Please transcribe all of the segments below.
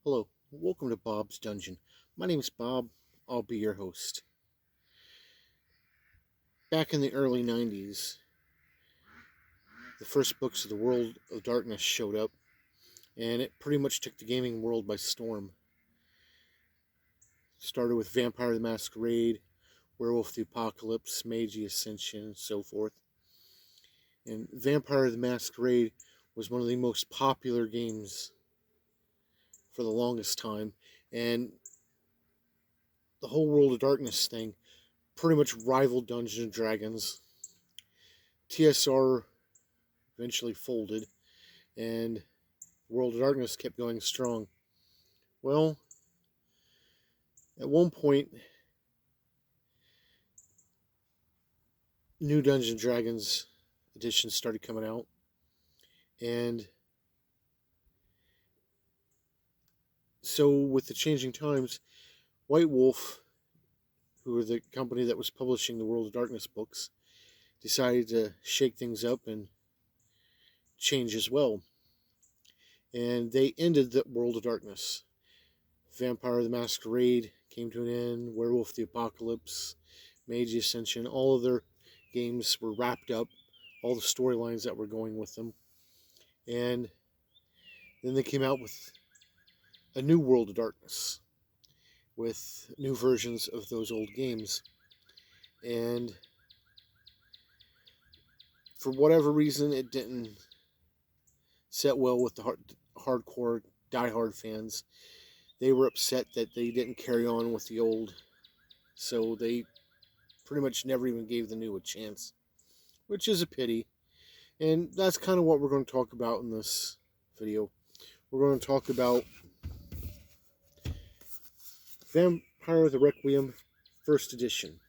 Hello, welcome to Bob's Dungeon. My name is Bob. I'll be your host. Back in the early 90s, the first books of the World of Darkness showed up, and it pretty much took the gaming world by storm. Started with Vampire the Masquerade, Werewolf the Apocalypse, Mage the Ascension, and so forth. And Vampire the Masquerade was one of the most popular games for the longest time, and the whole World of Darkness thing pretty much rivaled Dungeons and Dragons. TSR eventually folded, and World of Darkness kept going strong. Well, at one point, new Dungeons and Dragons editions started coming out, and so with the changing times, White Wolf, who were the company that was publishing the World of Darkness books, decided to shake things up and change as well. And they ended the World of Darkness. Vampire the Masquerade came to an end, Werewolf the Apocalypse, Mage the Ascension, all of their games were wrapped up, all the storylines that were going with them. And then they came out with a new World of Darkness with new versions of those old games. And for whatever reason, it didn't set well with the hardcore, diehard fans. They were upset that they didn't carry on with the old, so they pretty much never even gave the new a chance, which is a pity. And that's kind of what we're going to talk about in this video. We're going to talk about Vampire the Requiem First Edition.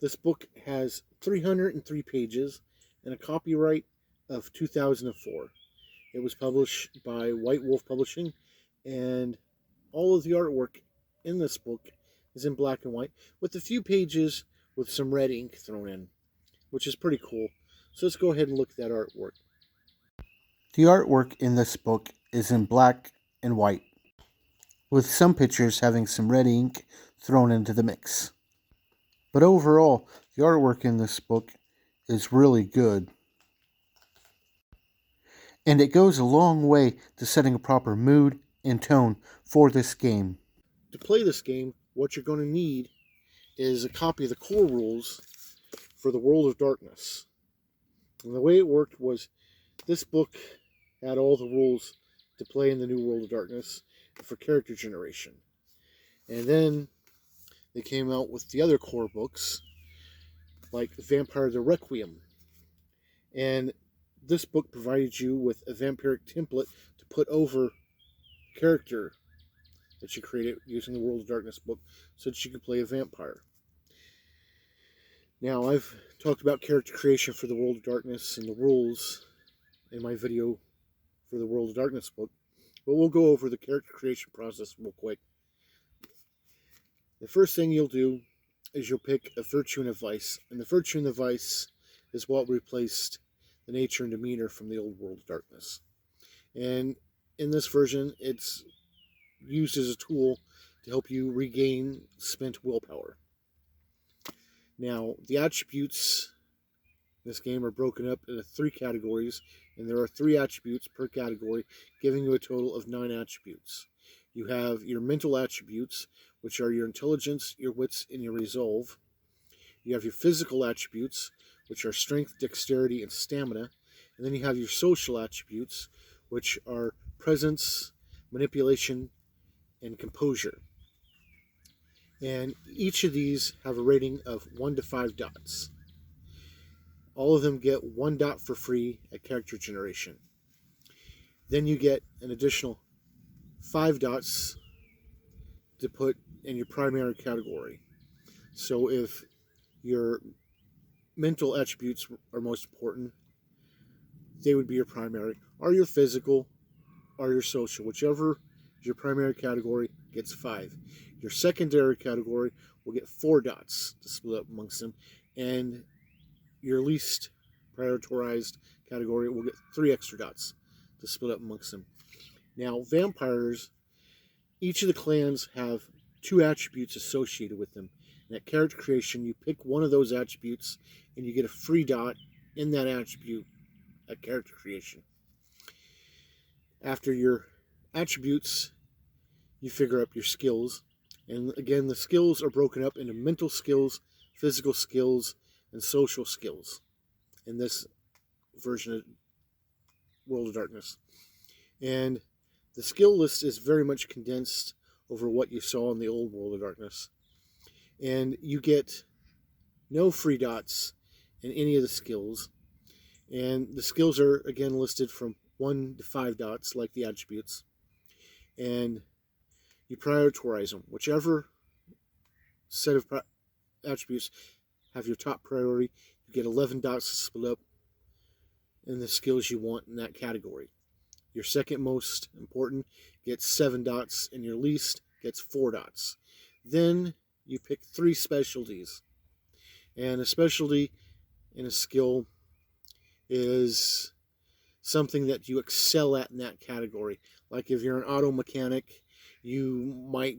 This book has 303 pages and a copyright of 2004. It was published by White Wolf Publishing, and all of the artwork in this book is in black and white, with a few pages with some red ink thrown in, which is pretty cool. So let's go ahead and look at that artwork. The artwork in this book is in black and white, with some pictures having some red ink thrown into the mix. But overall, the artwork in this book is really good. And it goes a long way to setting a proper mood and tone for this game. To play this game, what you're going to need is a copy of the core rules for the World of Darkness. And the way it worked was this book had all the rules to play in the new World of Darkness for character generation. And then they came out with the other core books, like Vampire the Requiem. And this book provided you with a vampiric template to put over character that you created using the World of Darkness book so that you could play a vampire. Now, I've talked about character creation for the World of Darkness and the rules in my video for the World of Darkness book, but we'll go over the character creation process real quick. The first thing you'll do is you'll pick a virtue and a vice, and the virtue and the vice is what replaced the nature and demeanor from the old World of Darkness. And in this version, it's used as a tool to help you regain spent willpower. Now, the attributes in this game are broken up into 3 categories, and there are 3 attributes per category, giving you a total of 9 attributes. You have your mental attributes, which are your intelligence, your wits, and your resolve. You have your physical attributes, which are strength, dexterity, and stamina. And then you have your social attributes, which are presence, manipulation, and composure. And each of these have a rating of 1 to 5 dots. All of them get 1 dot for free at character generation. Then you get an additional 5 dots to put in your primary category. So if your mental attributes are most important, they would be your primary, or your physical, or your social. Whichever is your primary category gets 5. Your secondary category will get 4 dots to split up amongst them, and your least prioritized category will get 3 extra dots to split up amongst them. Now, vampires, each of the clans have 2 attributes associated with them. And at character creation, you pick one of those attributes and you get a free dot in that attribute at character creation. After your attributes, you figure up your skills. And again, the skills are broken up into mental skills, physical skills, and social skills in this version of World of Darkness. And the skill list is very much condensed over what you saw in the old World of Darkness. And you get no free dots in any of the skills. And the skills are, again, listed from 1 to 5 dots, like the attributes. And you prioritize them. Whichever set of attributes have your top priority, you get 11 dots to split up in the skills you want in that category. Your second most important gets 7 dots, and your least gets 4 dots. Then you pick 3 specialties. And a specialty in a skill is something that you excel at in that category. Like if you're an auto mechanic, you might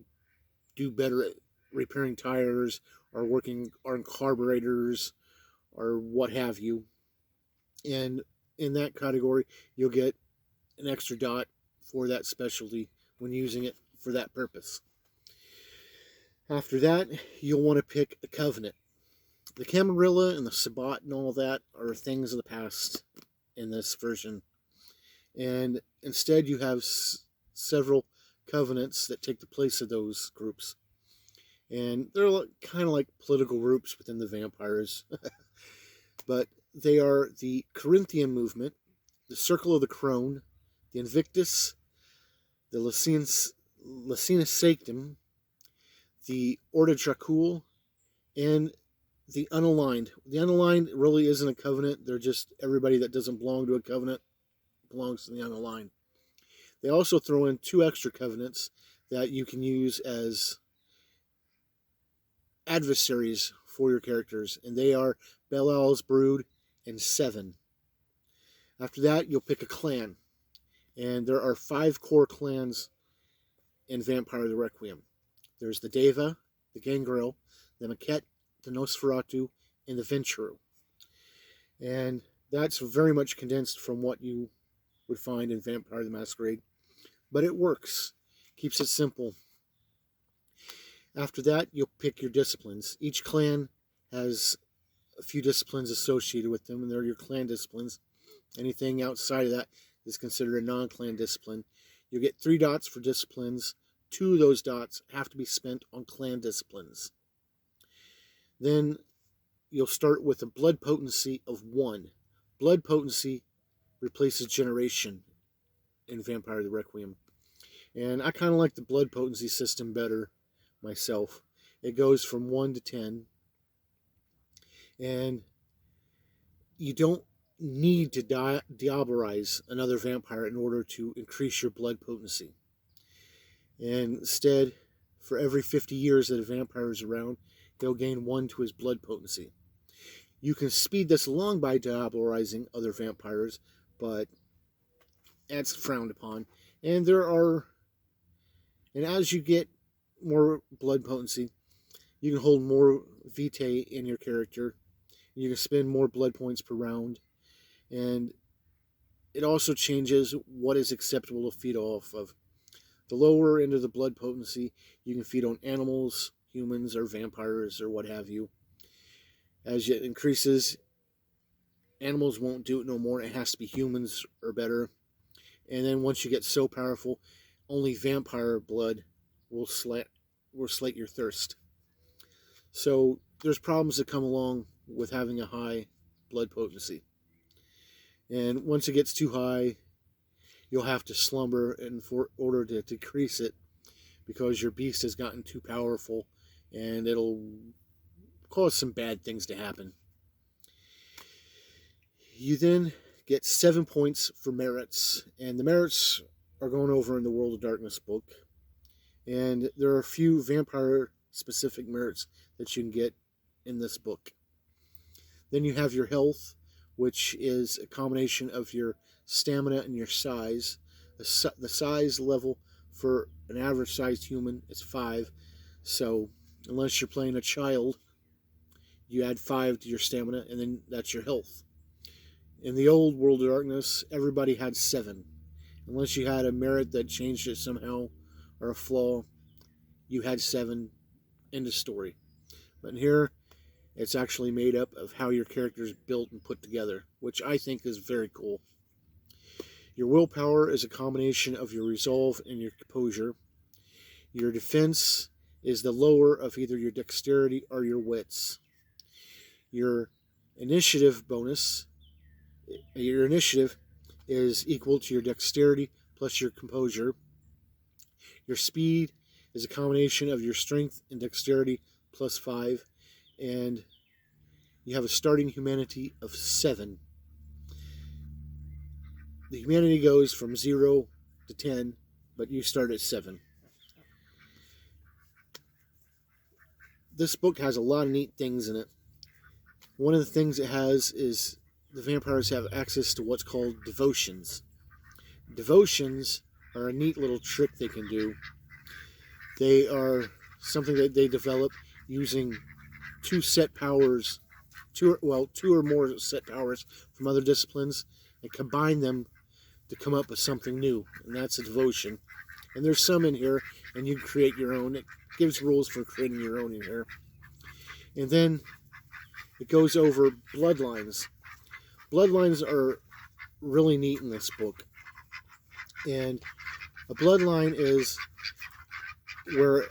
do better at repairing tires or working on carburetors or what have you. And in that category, you'll get an extra dot for that specialty when using it for that purpose. After that, you'll want to pick a covenant. The Camarilla and the Sabbat and all that are things of the past in this version. And instead you have several covenants that take the place of those groups. And they're kind of like political groups within the vampires. But they are the Corinthian movement, the Circle of the Crone, the Invictus, the Lacinus Sactum, the Ordo Dracul, and the Unaligned. The Unaligned really isn't a covenant. They're just everybody that doesn't belong to a covenant belongs to the Unaligned. They also throw in 2 extra covenants that you can use as adversaries for your characters, and they are Belial's Brood and Seven. After that, you'll pick a clan, and there are 5 core clans in Vampire the Requiem. There's the Deva, the Gangrel, the Maquette, the Nosferatu, and the Ventrue. And that's very much condensed from what you would find in Vampire the Masquerade. But it works. Keeps it simple. After that, you'll pick your disciplines. Each clan has a few disciplines associated with them, and they're your clan disciplines. Anything outside of that is considered a non-clan discipline. You'll get 3 dots for disciplines. 2 of those dots have to be spent on clan disciplines. Then you'll start with a blood potency of 1. Blood potency replaces generation in Vampire the Requiem. And I kind of like the blood potency system better myself. It goes from 1 to 10. And you don't need to diabolize another vampire in order to increase your blood potency. And instead, for every 50 years that a vampire is around, he'll gain 1 to his blood potency. You can speed this along by diabolizing other vampires, but that's frowned upon. And as you get more blood potency, you can hold more vitae in your character. You can spend more blood points per round. And it also changes what is acceptable to feed off of. The lower end of the blood potency, you can feed on animals, humans, or vampires, or what have you. As it increases, animals won't do it no more. It has to be humans or better. And then once you get so powerful, only vampire blood will slate your thirst. So there's problems that come along with having a high blood potency. And once it gets too high, you'll have to slumber in order to decrease it, because your beast has gotten too powerful, and it'll cause some bad things to happen. You then get 7 points for merits, and the merits are going over in the World of Darkness book. And there are a few vampire-specific merits that you can get in this book. Then you have your health, which is a combination of your stamina and your size. The size level for an average sized human is 5. So unless you're playing a child, you add 5 to your stamina, and then that's your health. In the old World of Darkness, everybody had 7. Unless you had a merit that changed it somehow, or a flaw, you had 7 in the story. But here, it's actually made up of how your character is built and put together, which I think is very cool. Your willpower is a combination of your resolve and your composure. Your defense is the lower of either your dexterity or your wits. Your initiative is equal to your dexterity plus your composure. Your speed is a combination of your strength and dexterity plus 5. And you have a starting humanity of 7. The humanity goes from 0 to 10, but you start at 7. This book has a lot of neat things in it. One of the things it has is the vampires have access to what's called devotions. Devotions are a neat little trick they can do. They are something that they develop using two or more set powers from other disciplines, and combine them to come up with something new, and that's a devotion. And there's some in here, and you create your own. It gives rules for creating your own in here. And then it goes over bloodlines. Bloodlines are really neat in this book. And a bloodline is where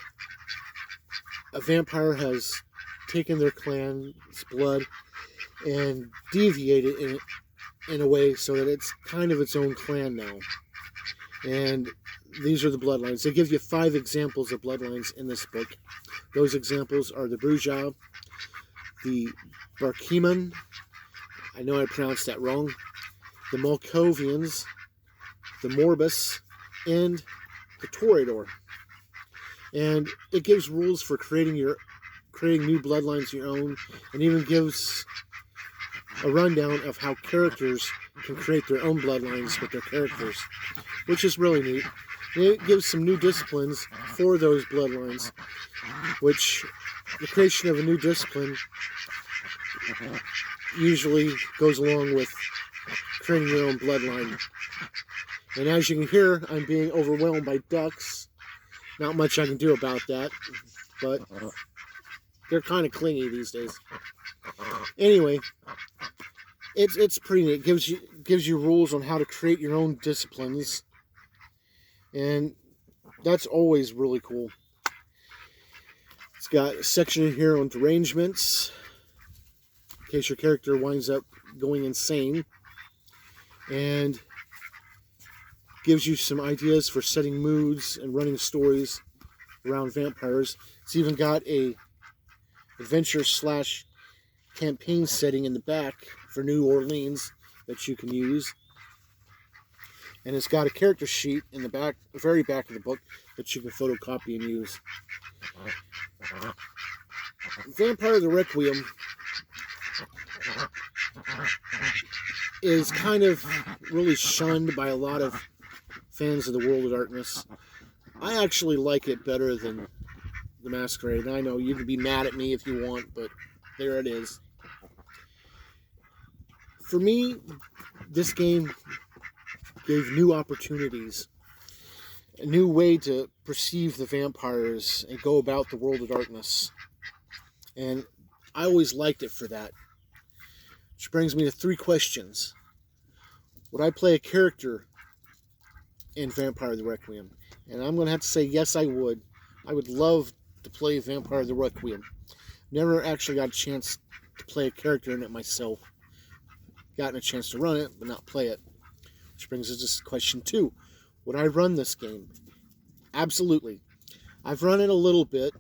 a vampire has taken their clan's blood and deviated it in a way so that it's kind of its own clan now. And these are the bloodlines. They give you 5 examples of bloodlines in this book. Those examples are the Bruja, the Barkeman, I know I pronounced that wrong, the Malkovians, the Morbus, and the Toreador. And it gives rules for creating new bloodlines your own, and even gives a rundown of how characters can create their own bloodlines with their characters, which is really neat. And it gives some new disciplines for those bloodlines, which the creation of a new discipline usually goes along with creating your own bloodline. And as you can hear, I'm being overwhelmed by ducks. Not much I can do about that, but they're kind of clingy these days. Anyway, it's pretty neat. It gives you rules on how to create your own disciplines, and that's always really cool. It's got a section in here on derangements, in case your character winds up going insane, and gives you some ideas for setting moods and running stories around vampires. It's even got a adventure / campaign setting in the back for New Orleans that you can use. And it's got a character sheet in the back, very back of the book, that you can photocopy and use. Vampire the Requiem is kind of really shunned by a lot of fans of the World of Darkness. I actually like it better than the Masquerade. And I know you can be mad at me if you want, but there it is. For me, this game gave new opportunities, a new way to perceive the vampires and go about the World of Darkness. And I always liked it for that. Which brings me to 3 questions. Would I play a character in Vampire the Requiem? And I'm going to have to say yes, I would. I would love to play Vampire the Requiem. Never actually got a chance to play a character in it myself. Gotten a chance to run it, but not play it. Which brings us to question 2. Would I run this game? Absolutely. I've run it a little bit,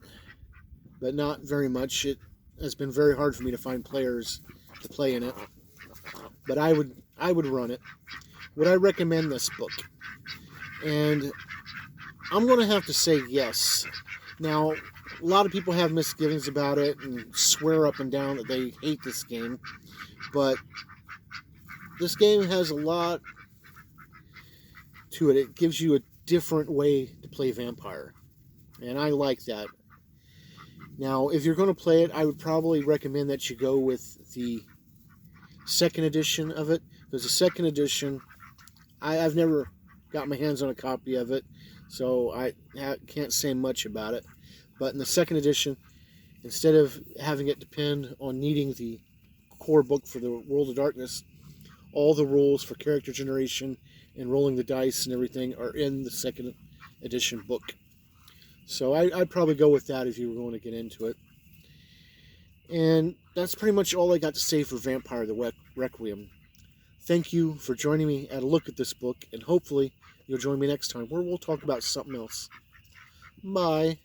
but not very much. It has been very hard for me to find players to play in it. But I would run it. Would I recommend this book? And I'm going to have to say yes. Now, a lot of people have misgivings about it and swear up and down that they hate this game. But this game has a lot to it. It gives you a different way to play vampire, and I like that. Now, if you're going to play it, I would probably recommend that you go with the second edition of it, because the second edition, I've never got my hands on a copy of it, so I can't say much about it. But in the second edition, instead of having it depend on needing the core book for the World of Darkness, all the rules for character generation and rolling the dice and everything are in the second edition book. So I'd probably go with that if you were going to get into it. And that's pretty much all I got to say for Vampire the Requiem. Thank you for joining me at a look at this book, and hopefully you'll join me next time where we'll talk about something else. Bye.